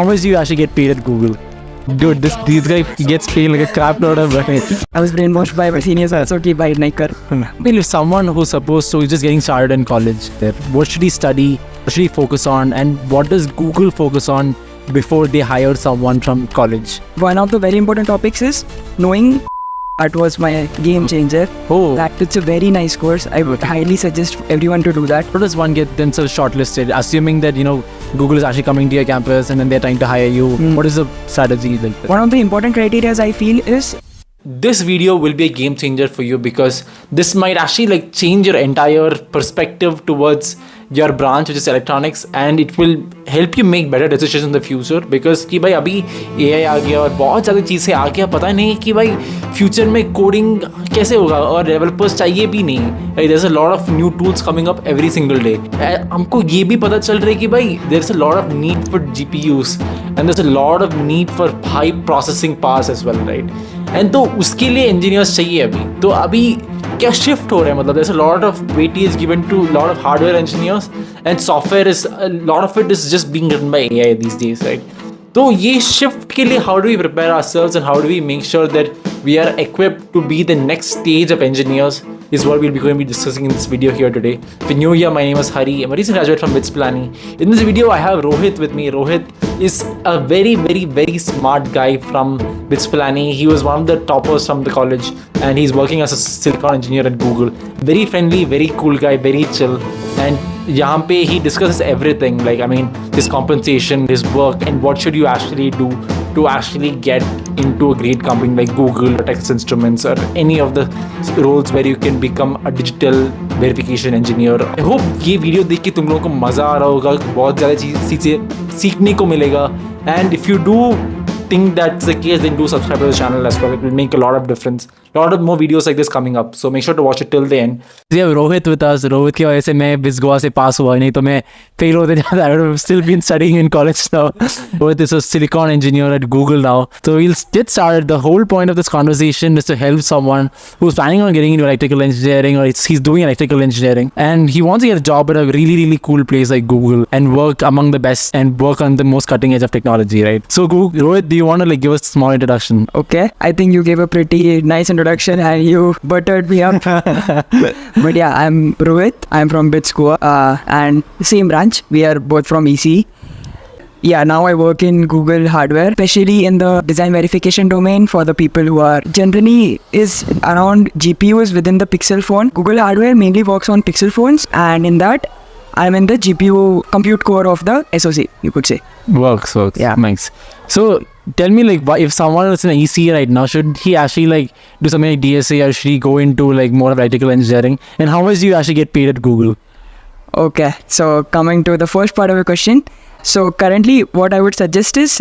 how much do you actually get paid at Google? Dude, these guy gets paid like a crap load of money. I was brainwashed by my seniors also कि भाई नहीं कर. Well, if someone who's supposed to is just getting started in college, what should he study? What should he focus on? And what does Google focus on before they hire someone from college? One of the very important topics is knowing. That was my game changer. Oh. It's a very nice course. I would highly suggest everyone to do that. How does one get themselves shortlisted? Assuming that, Google is actually coming to your campus and then they're trying to hire you. What is the strategy like that? One of the important criteria I feel is... This video will be a game changer for you because this might actually change your entire perspective towards your branch, which is electronics, and it will help you make better decisions in the future because कि भाई अभी AI आ गया और बहुत सारी चीज़ें आ गया, पता नहीं कि भाई फ्यूचर में कोडिंग कैसे होगा और डेवलपर्स चाहिए भी नहीं. There's a lot of new tools coming up every single day. हमको ये भी पता चल रहा है कि भाई there's a lot of need for GPUs and there's a lot of need for high processing powers as well, right? And तो उसके लिए engineers चाहिए अभी. तो अभी क्या शिफ्ट हो रहा है, मतलब there's a lot of weightage given to a lot of hardware engineers and software is a lot of it is just being written by AI these days, right? तो ये शिफ्ट के लिए how do we prepare ourselves and how do we make sure that we are equipped to be the next stage of engineers is what we'll be going to be discussing in this video here today. If you're new here, my name is Hari. I'm a recent graduate from BITSian. In this video, I have Rohit with me. Rohit is a very, very, very smart guy from BITSian. He was one of the toppers from the college and he's working as a silicon engineer at Google. Very friendly, very cool guy, very chill. And यहाँ पे he discusses everything, his compensation, his work, and what should you actually do to actually get into a great company like Google or Texas Instruments or any of the roles where you can become a digital verification engineer. I hope ये video देख के तुम लोगों को मज़ा आ रहा होगा, बहुत ज़्यादा चीज़ें सीखने को मिलेगा. And if you do think that's the case, then do subscribe to the channel as well. It will make a lot of difference. A lot of more videos like this coming up, so make sure to watch it till the end. We have Rohit with us. Rohit की वजह से मैं BITS से पास हुआ, नहीं तो मैं fail होते जाता. I would have still been studying in college now. Rohit is a silicon engineer at Google now. So we'll get started. The whole point of this conversation is to help someone who's planning on getting into electrical engineering or he's doing electrical engineering and he wants to get a job at a really, really cool place like Google and work among the best and work on the most cutting edge of technology, right? So Rohit, do you want to give us a small introduction? Okay, I think you gave a pretty nice introduction and you buttered me up. But yeah, I'm Rohit. I'm from BITS and same branch. We are both from EC. Yeah, now I work in Google hardware, especially in the design verification domain for the people who are generally is around GPUs within the Pixel phone. Google hardware mainly works on Pixel phones, and in that I'm in the GPU compute core of the SoC, you could say. Works. Yeah. Nice. So tell me, if someone is in EC right now, should he actually do something like DSA or should he go into more of electrical engineering? And how much do you actually get paid at Google? Okay, so coming to the first part of your question. So currently what I would suggest is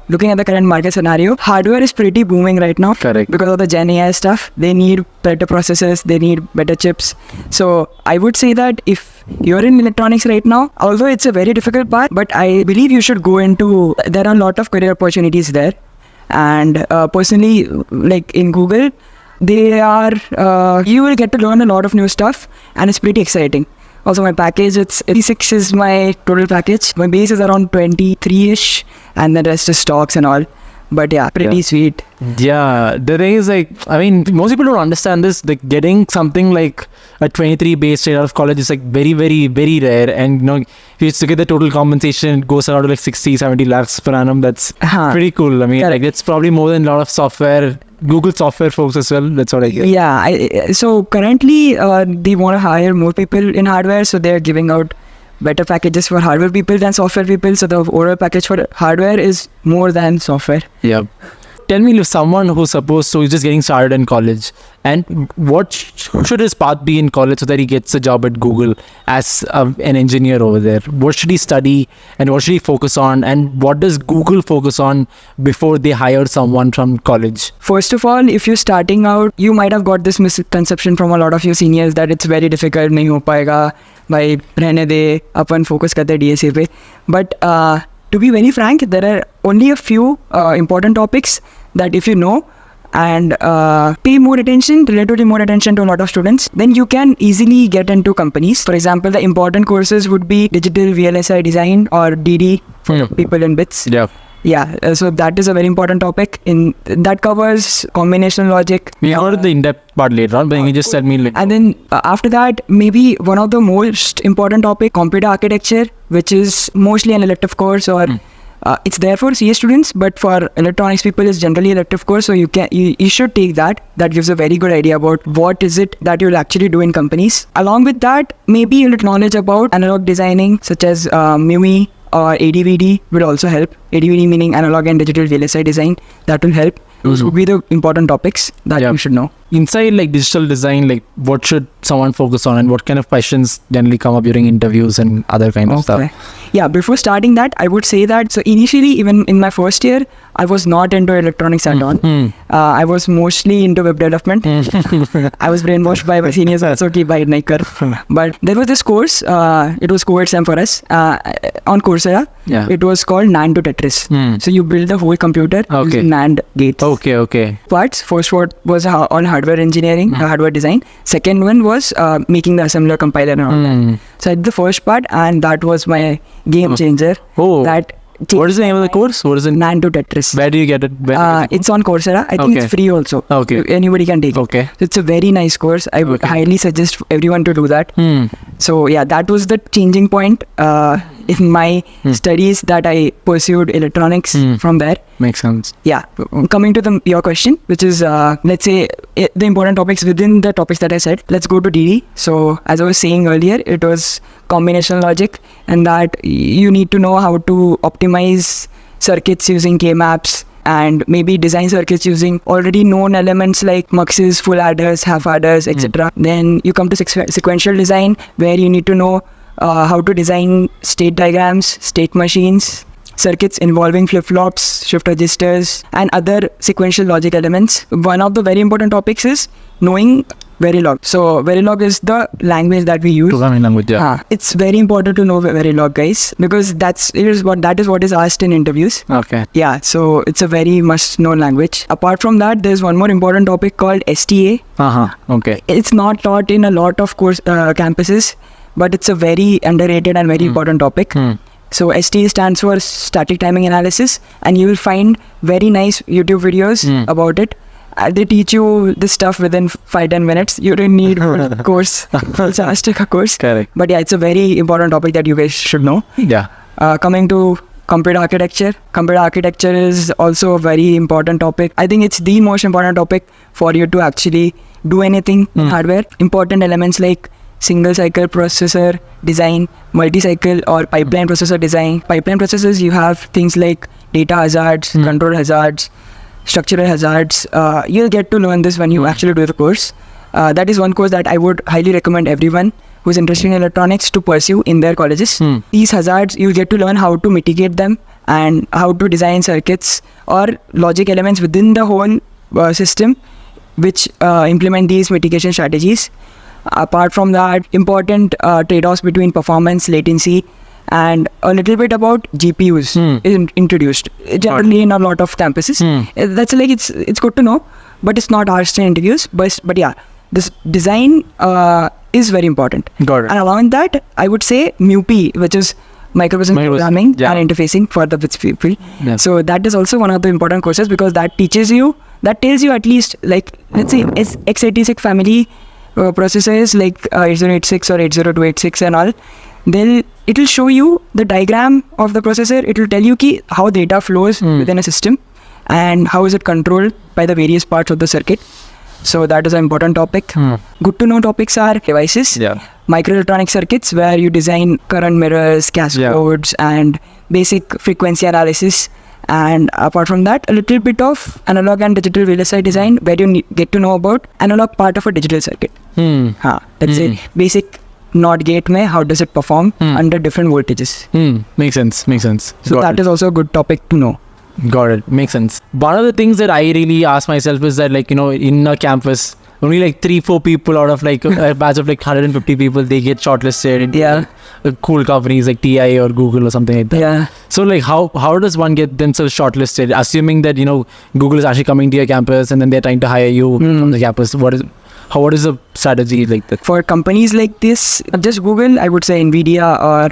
looking at the current market scenario, hardware is pretty booming right now. Correct. Because of the Gen AI stuff. They need better processors, they need better chips. So I would say that if you're in electronics right now, although it's a very difficult part, but I believe you should go into, there are a lot of career opportunities there. And personally, in Google, they are, you will get to learn a lot of new stuff and it's pretty exciting. Also, my package, it's 86 is my total package. My base is around 23-ish and the rest is stocks and all. But yeah, pretty sweet. Yeah, the thing is most people don't understand this. Getting something like a 23 base straight out of college is very, very, very rare. And if you just look at the total compensation, it goes around to 60, 70 lakhs per annum. That's pretty cool. It's probably more than a lot of Google software folks as well. That's what I hear. Yeah, so currently they want to hire more people in hardware, so they're giving out better packages for hardware people than software people. So the overall package for hardware is more than software. Yeah. Tell me, if someone who's supposed to is just getting started in college, and what should his path be in college so that he gets a job at Google as an engineer over there? What should he study and what should he focus on, and what does Google focus on before they hire someone from college? First of all, if you're starting out, you might have got this misconception from a lot of your seniors that it's very difficult, nahi ho payega, bhai rehne de, apan focus karte DSA pe. But to be very frank, there are only a few important topics that if you know, and pay more attention, relatively more attention to a lot of students, then you can easily get into companies. For example, the important courses would be digital VLSI design or DD for people in BITS. Yeah, so that is a very important topic. In that covers combinational logic. We heard the in-depth part later on, but you just tell me. And then after that, maybe one of the most important topic, computer architecture, which is mostly an elective course, or it's there for CA students, but for electronics people, it's generally elective course. So you should take that. That gives a very good idea about what is it that you'll actually do in companies. Along with that, maybe a little knowledge about analog designing, such as MUI or ADVD will also help. ADVD meaning analog and digital VLSI design. That will help. Those would be the important topics that you should know. Inside like digital design, like what should someone focus on and what kind of questions generally come up during interviews and other kind of stuff? Yeah, before starting that, I would say that, so initially, even in my first year, I was not into electronics at all. I was mostly into web development. I was brainwashed by my seniors also, by Naikar. But there was this course, it was co-ed SEM for us, on Coursera. It was called NAND to Tetris. So you build the whole computer using NAND gates. Parts. First one was on hardware engineering, hardware design. Second one was making the assembler, compiler and all that. So I did the first part, and that was my game changer. What is the name of the course? What is it? NAND to Tetris. Where do you get it? It's on Coursera. I think it's free also. Anybody can take it. So it's a very nice course. I would highly suggest everyone to do that. So yeah, that was the changing point in my studies, that I pursued electronics from there. Makes sense. Yeah. Coming to your question, which is, let's say, the important topics within the topics that I said. Let's go to DD. So as I was saying earlier, it was combinational logic, and that you need to know how to optimize circuits using K-maps, and maybe design circuits using already known elements like muxes, full adders, half adders, etc. Then you come to sequential design, where you need to know how to design state diagrams, state machines, circuits involving flip-flops, shift registers, and other sequential logic elements. One of the very important topics is knowing Verilog. So Verilog is the language that we use. Programming language, It's very important to know Verilog, guys, because that is what is asked in interviews. Yeah, so it's a very must-know language. Apart from that, there's one more important topic called STA. It's not taught in a lot of campuses, but it's a very underrated and very important topic. So STA stands for static timing analysis, and you will find very nice YouTube videos about it. They teach you this stuff within 5-10 minutes. You don't need a course, full semester course. But yeah, it's a very important topic that you guys should know. Coming to computer architecture. Computer architecture is also a very important topic. I think it's the most important topic for you to actually do anything in hardware. Important elements like single cycle processor design, multi-cycle or pipeline processor design. Pipeline processors, you have things like data hazards, control hazards, structural hazards. You'll get to learn this when you actually do the course. That is one course that I would highly recommend everyone who's interested in electronics to pursue in their colleges. These hazards, you'll get to learn how to mitigate them and how to design circuits or logic elements within the whole system which implement these mitigation strategies. Apart from that, important trade-offs between performance, latency, and a little bit about GPUs is introduced generally in a lot of campuses. That's like it's good to know, but it's not asked in interviews. But yeah, this design is very important. And along with that, I would say MUP, which is microprocessor programming and interfacing for the BITS people. So that is also one of the important courses, because that tells you at least, like, let's say x86 family processors like 8086 or 80286 and all, it will show you the diagram of the processor. It will tell you how data flows within a system and how is it controlled by the various parts of the circuit. So that is an important topic. Good to know topics are devices, microelectronic circuits, where you design current mirrors, cascodes, and basic frequency analysis. And apart from that, a little bit of analog and digital VLSI design, where you get to know about analog part of a digital circuit. Let's say basic NOT gate mein, how does it perform under different voltages. Makes sense. So that is also a good topic to know. Got it. Makes sense. One of the things that I really ask myself is that, like, in a campus, only like 3-4 people out of like a batch of like 150 people, they get shortlisted into cool companies like TI or Google or something like that. Yeah. So like how does one get themselves shortlisted, assuming that Google is actually coming to your campus and then they're trying to hire you from the campus? What is the strategy like that? For companies like this, just Google, I would say Nvidia or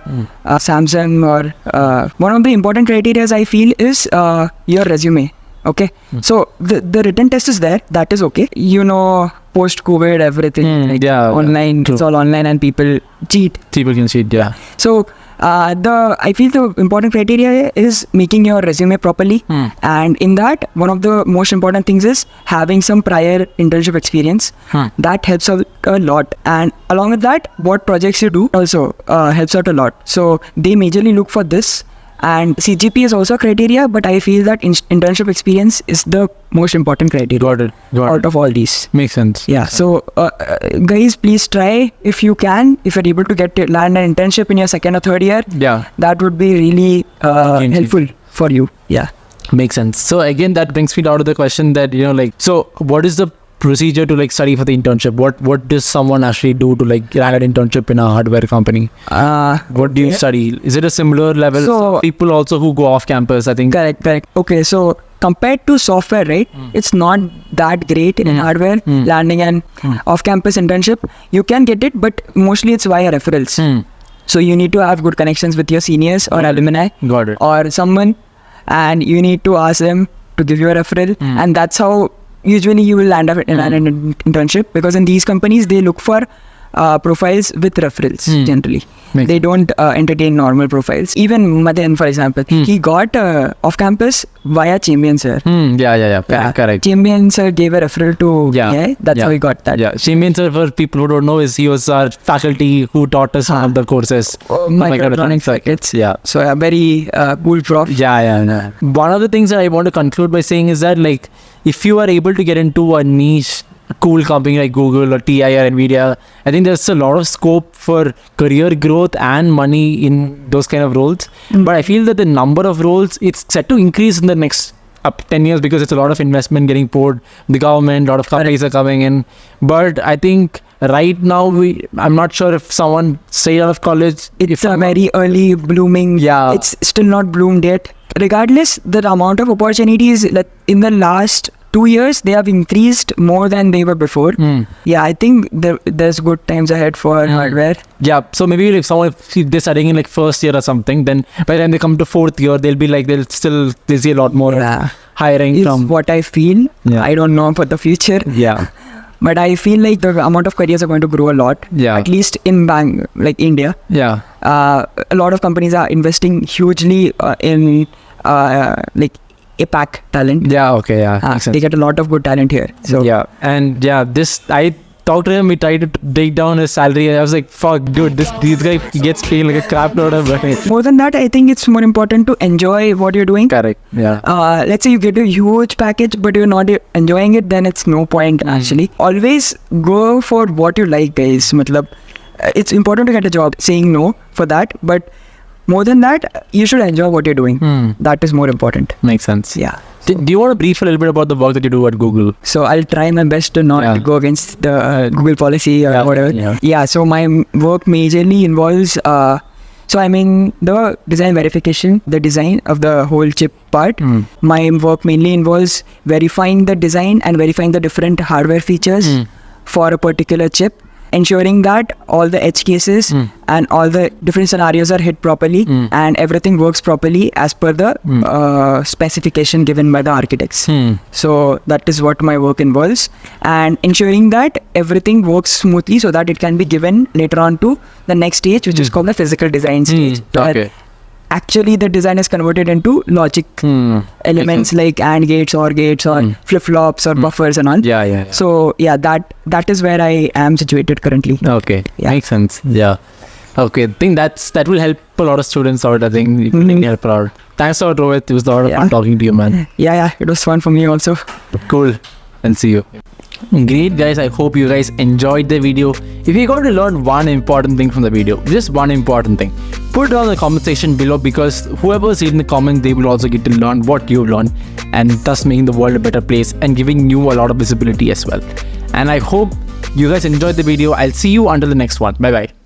Samsung, or one of the important criteria I feel is your resume. Okay, so the written test is there, that is okay. Post COVID, everything online, true. It's all online and people cheat. People can cheat, yeah. So I feel the important criteria is making your resume properly, and in that, one of the most important things is having some prior internship experience. That helps out a lot, and along with that, what projects you do also helps out a lot. So they majorly look for this. And CGP is also a criteria, but I feel that internship experience is the most important criteria. Got it. Out of all these. Makes sense. Yeah. So, guys, please try if you can. If you're able to land an internship in your second or third year, that would be really helpful for you. Yeah. Makes sense. So again, that brings me down to the question that so what is the procedure to like study for the internship? What does someone actually do to like land an internship in a hardware company? What do you study? Is it a similar level? So people also who go off campus, I think. Correct. Okay, so compared to software, right? It's not that great in hardware. Landing an off-campus internship, you can get it, but mostly it's via referrals. So you need to have good connections with your seniors or alumni. Got it. Or someone, and you need to ask them to give you a referral, and that's how usually you will land an internship, because in these companies they look for profiles with referrals generally. They don't entertain normal profiles. Even Madan, for example, he got off campus via Champion sir. Correct. Champion sir gave a referral to that's how he got that. Champion sir, for people who don't know, he was our faculty who taught us one of the courses. Microelectronics circuits. So a very cool prof. One of the things that I want to conclude by saying is that like if you are able to get into a niche cool company like Google or TI or Nvidia, I think there's a lot of scope for career growth and money in those kind of roles. But I feel that the number of roles, it's set to increase in the next up 10 years because it's a lot of investment getting poured. The government, a lot of companies are coming in. But I think right now, I'm not sure if someone straight out of college, it's a very early blooming. It's still not bloomed yet. Regardless, the amount of opportunities in the last 2 years, they have increased more than they were before. I think there's good times ahead for hardware. So maybe if they're studying in like first year or something, then by the time they come to fourth year, they'll be like, they'll see a lot more hiring from what I feel. I don't know for the future. But I feel like the amount of careers are going to grow a lot. At least in like India. A lot of companies are investing hugely in like APAC talent. They get a lot of good talent here. So I talked to him, we tried to break down his salary. I was like, fuck dude, these guy gets paid like a crap load of money. More than that, I think it's more important to enjoy what you're doing. Correct. Let's say you get a huge package but you're not enjoying it, then it's no point actually. Always go for what you like, guys. It's important to get a job, saying no for that, but more than that, you should enjoy what you're doing. That is more important. Makes sense. Do you want to brief a little bit about the work that you do at Google? So I'll try my best to not go against the Google policy or whatever. So my work majorly involves, so I'm in the design verification, the design of the whole chip part. My work mainly involves verifying the design and verifying the different hardware features for a particular chip, ensuring that all the edge cases and all the different scenarios are hit properly and everything works properly as per the specification given by the architects. So that is what my work involves, and ensuring that everything works smoothly so that it can be given later on to the next stage, which is called the physical design stage. Actually, the design is converted into logic elements like AND gates, OR gates, or flip-flops or buffers and all. So that is where I am situated currently. Makes sense. I think that will help a lot of students out. I think it will help a lot. Thanks a lot, Rohit. It was a lot of fun talking to you, man. It was fun for me also. Cool. And see you. Great, guys. I hope you guys enjoyed the video. If you got to learn one important thing from the video, just one important thing, put it down in the comment section below, because whoever's reading the comments, they will also get to learn what you've learned, and thus making the world a better place and giving you a lot of visibility as well. And I hope you guys enjoyed the video. I'll see you until the next one. Bye bye.